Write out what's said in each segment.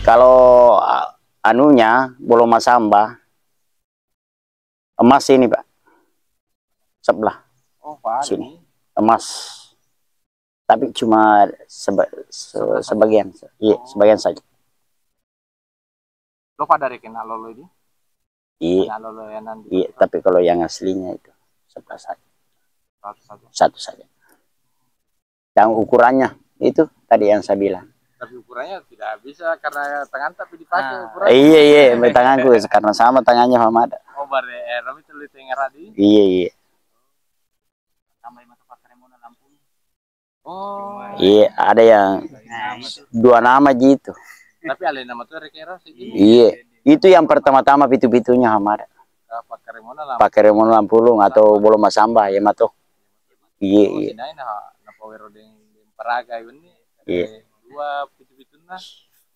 Kalau anunya belum masamba emas ini Pak, sebelah sini emas, tapi cuma sebagian, iya sebagian saja. Lo pada kena lolo ini? Iya, iya, tapi kalau yang aslinya itu sebelah saja, satu saja. Dan ukurannya itu tadi yang saya bilang. Tapi ukurannya tidak bisa karena tangan tapi dipakai ukurannya. Iya iya, tanganku karena sama tangannya sama ada. Oh bare, tapi terlihat ngeradi. Iya iya. Oh. Iya, ada yang dua nama gitu. Tapi ada nama tuh rekera sih. Iya, itu yang pertama-tama pitu-pitunya sama ada. Pakai remon lampulung atau bolo masamba ya mato. Iya iya. Iya. Dua pitu-pituna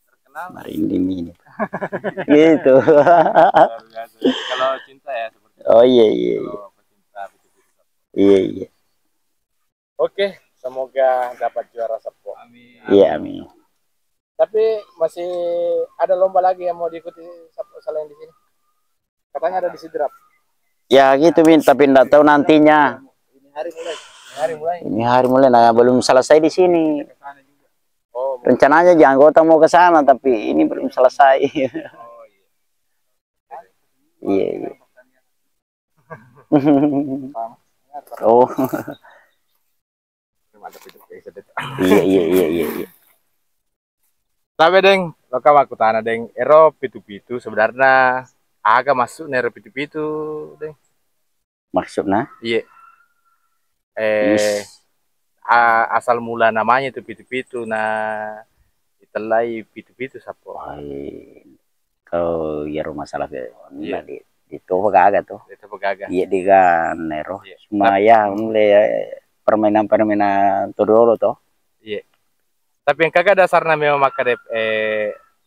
terkenal. Marinding ini. Gitu. Kalau cinta ya seperti itu. Oh iya iya. Kalau pecinta pitu-pitu. Iya iya. Oke, semoga dapat juara Sapo. Amin. Iya amin. Tapi masih ada lomba lagi yang mau diikuti Sapo selain di sini. Katanya ada di Sidrap. Ya gitu Min, tapi enggak tahu nantinya. Ini hari mulai. Hari mulai. Ini hari mulai, nah belum selesai di sini. Oh, rencananya di anggota mau ke sana, tapi ini belum selesai. oh Iya iya. Oh. Iya iya iya iya. Tapi deng, lo kan aku tanya deng, ero pitu-pitu sebenarnya agak masuk nih pitu-pitu deng. Maksudnya? Iya. Asal mula namanya itu pitu-pitu, nah itelai pitu-pitu Sapo. Kalau ya rumah salah iya. Di Toba gagah tuh. Itu pegaga. Iya di kan Nero. Iya. Cuma ya mulai permainan dulu tuh. Iya. Tapi yang kagak dasarnya memang makadep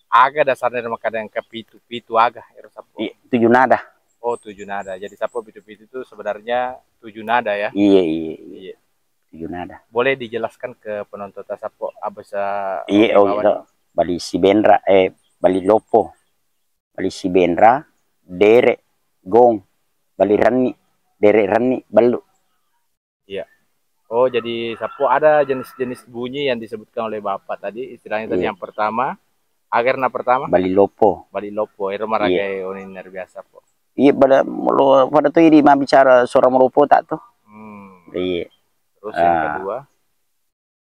agak dasarnya makadep yang ke pitu-pitu agak ero Sapo. Iya, 7 nada. Oh 7 nada. Jadi Sapo pitu-pitu itu sebenarnya 7 nada ya. Iya iya iya. 7 nada. Boleh dijelaskan ke penonton Sapo abisa. Iya oh gitu. Bali Sibendra Bali Lopo. Bali Sibendra, Dere, Gong, Bali Rani, Dere Rani, Balu. Iya. Oh jadi Sapo ada jenis-jenis bunyi yang disebutkan oleh Bapak tadi, istilahnya tadi yang pertama, agarna pertama? Bali Lopo. Bali Lopo, itu maragai oniner biasa po. Iya pada tuh ini mah bicara suara melopo tak tuh. Iya. Terus yang kedua?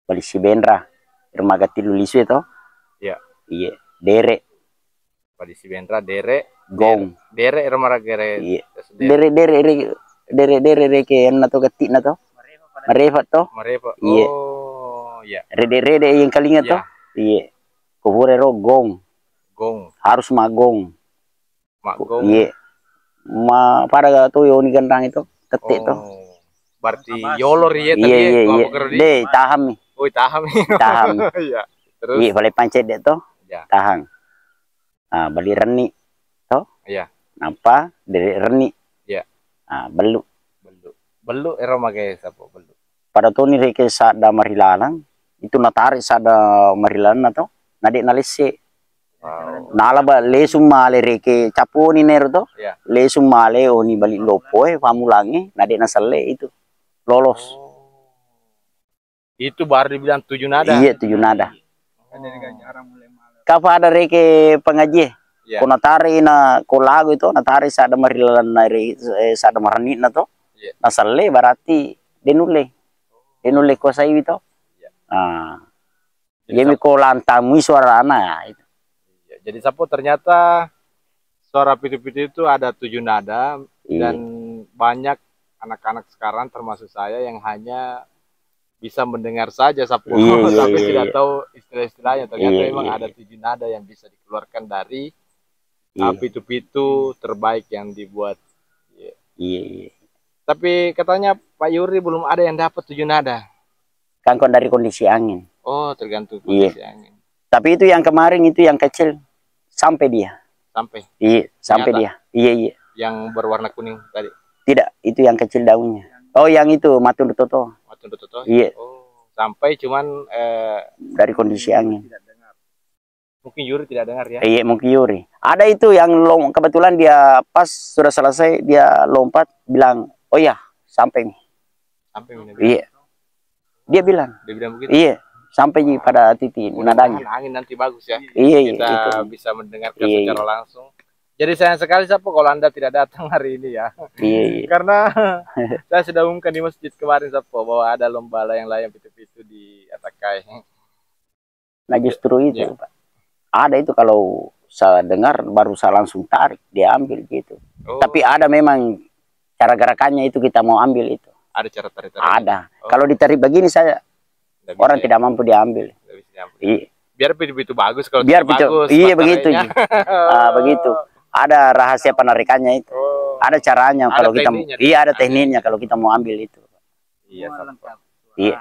Bali Sibendra, Irmagati Lulisu itu. Iya. Iya. Dere. Bali Sibendra, Dere. Gong. Dere Irmaragere. Iya. Dere ke yang nato gati na to. Marefa to. Marefa. Iya. Oh, iya. Rede yang kalinya to. Iya. Kuburero Gong. Gong. Harus magong. Magong. Iya. Pada tuh yoni gandang itu ketik tuh. Berarti yolor ya tadi. Iya. Deh taham nih. Oh taham. Taham. Iya. Terus. Iya boleh pancet deh tuh. Ya. Tahang. Nah Bali Reni. Toh. Iya. Napa dari Reni. Iya. Nah Belu. Belu ero magai Sapo belu. Pada tuh nih reke sada marilalang itu natarik sada marilalang atau nadik nalise. Wow. Nalaba le sumale reke caponi nero to. Yeah. Le sumale oni Bali Lopo pamulangi nadik nasale itu lolos. Oh. Itu baru dibilang 7 nada. Iya 7 nada. Kapan ada reke pengaji? Yeah. Kau natari na ko lagu itu natari sada marilalang nari sada maranit na to. Yeah. Nasale berarti denule kuasa itu. Yeah. Ah. Jadi ko lantamu suara anak. Yeah. Jadi Sapo ternyata suara pitu-pitu itu ada 7 nada dan banyak anak-anak sekarang termasuk saya yang hanya bisa mendengar saja Sapo tapi tidak tahu istilah-istilahnya. Ternyata memang ada 7 nada yang bisa dikeluarkan dari pitu-pitu terbaik yang dibuat. Iya. Tapi katanya Pak Yuri belum ada yang dapat 7 nada. Kan dari kondisi angin. Oh, tergantung kondisi angin. Tapi itu yang kemarin itu yang kecil sampai dia. Sampai. Iya, sampai dia. Iya. Yang berwarna kuning tadi. Tidak, itu yang kecil daunnya. Oh, yang itu Matun Toto. Matun Toto. Iya. Oh, sampai cuman dari kondisi angin. Mungkin Yuri tidak dengar ya. Iya, mungkin Yuri. Ada itu yang kebetulan dia pas sudah selesai dia lompat bilang, "Oh ya, sampai nih." Sampai ini. Iya. Dia bilang. Dia bilang begitu. Iya, sampai nih pada titik nadanya. Angin nanti bagus ya. Iya, kita itu bisa mendengarkan secara langsung. Jadi sayang sekali Sapo kalau Anda tidak datang hari ini ya. Iya. Karena saya sudah umumkan di masjid kemarin Sapo bahwa ada lomba layang-layang pitu-pitu di Atakai. Nah justru itu Pak. Ada itu kalau saya dengar baru saya langsung tarik, dia ambil gitu. Tapi ada memang cara gerakannya itu kita mau ambil itu. Ada cara tarik-tarik? Ada. Kalau ditarik begini saya orang tidak mampu diambil. Iya. Biar pitu-pitu bagus kalau biar bagus. Iya begitu. Begitu. Ada rahasia penarikannya itu. Ada caranya ada kalau kita ada tekniknya kalau kita mau ambil itu. Iya. Iya.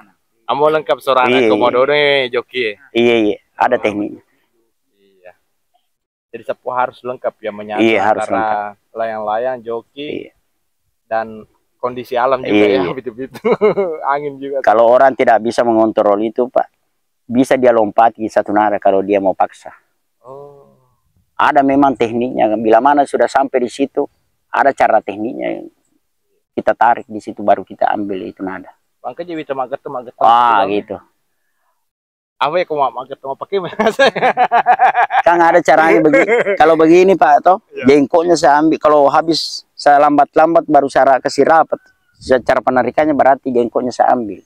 Mau lengkap sorana komodo nih joki. Iya, ada tekniknya. Jadi Sapo harus lengkap ya menyatu antara layang-layang, joki, dan kondisi alam juga ya, begitu-begitu. Angin juga. Kalau orang tidak bisa mengontrol itu Pak, bisa dia lompat di satu nada kalau dia mau paksa. Ada memang tekniknya. Bila mana sudah sampai di situ, ada cara tekniknya. Kita tarik di situ baru kita ambil itu nada. Makanya bisa maget. Gitu. Apa ya mau maget mau pakai kan ada caranya kalau begini Pak toh jengkoknya saya ambil kalau habis saya lambat baru cara kasih rapat cara penarikannya berarti jengkoknya saya ambil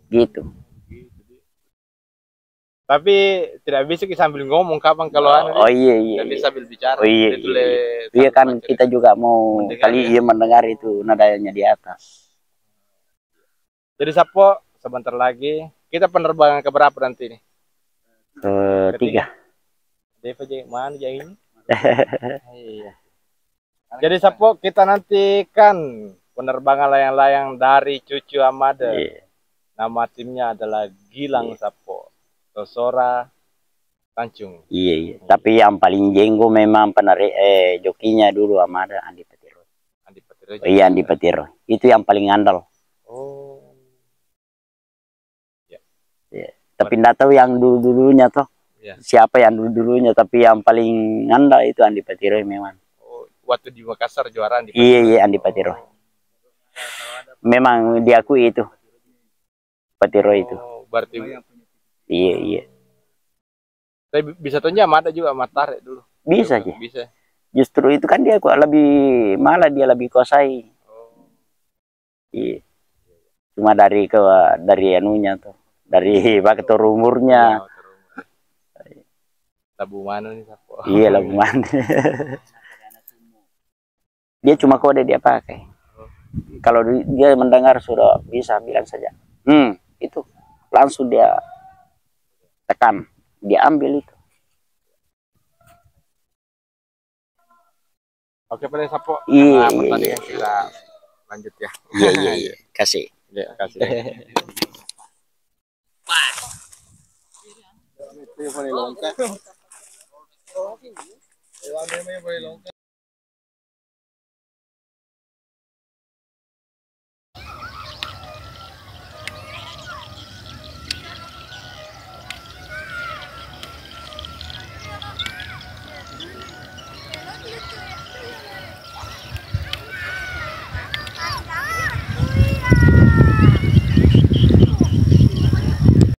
gitu. Tapi tidak bisa sambil ngomong kapan kalau iya tidak bisa sambil bicara. Iya kan kita juga mau kali mendengar itu nadanya di atas. Jadi Sapo sebentar lagi kita penerbangan ke berapa nanti nih? Ketiga. Mana yang ini? Iya. Jadi Sapo kita nantikan penerbangan layang-layang dari Cucu Amada. Nama timnya adalah Gilang Sapo, Tosora, Tanjung. Iya. Tapi yang paling jenggo memang jokinya dulu Amada Andi Petiro. Iya Andi Petiro. Itu yang paling andal. Tapi tidak tahu yang dulunya toh siapa yang dulunya tapi yang paling ngandal itu Andi Petiro memang. Waktu di Makassar juara Andi Petiro. Iya Andi Petiro. Memang diakui itu Petiro itu. Berarti iya. Tapi bisa tuhnya ada juga Matare dulu. Bisa sih. Bisa. Justru itu kan dia malah dia lebih kuasai. Iya. Cuma dari anunya tuh. Dari faktor umurnya. Labu mana nih Sapo? Iya labu mana. Dia cuma kode dia pakai. Kalau dia mendengar sudah bisa bilang saja. Itu langsung dia tekan, dia ambil itu. Oke Pak Sapo. Iya. Kita lanjut ya. Iya. Kasih. Ya, kasih. Boleh longkar.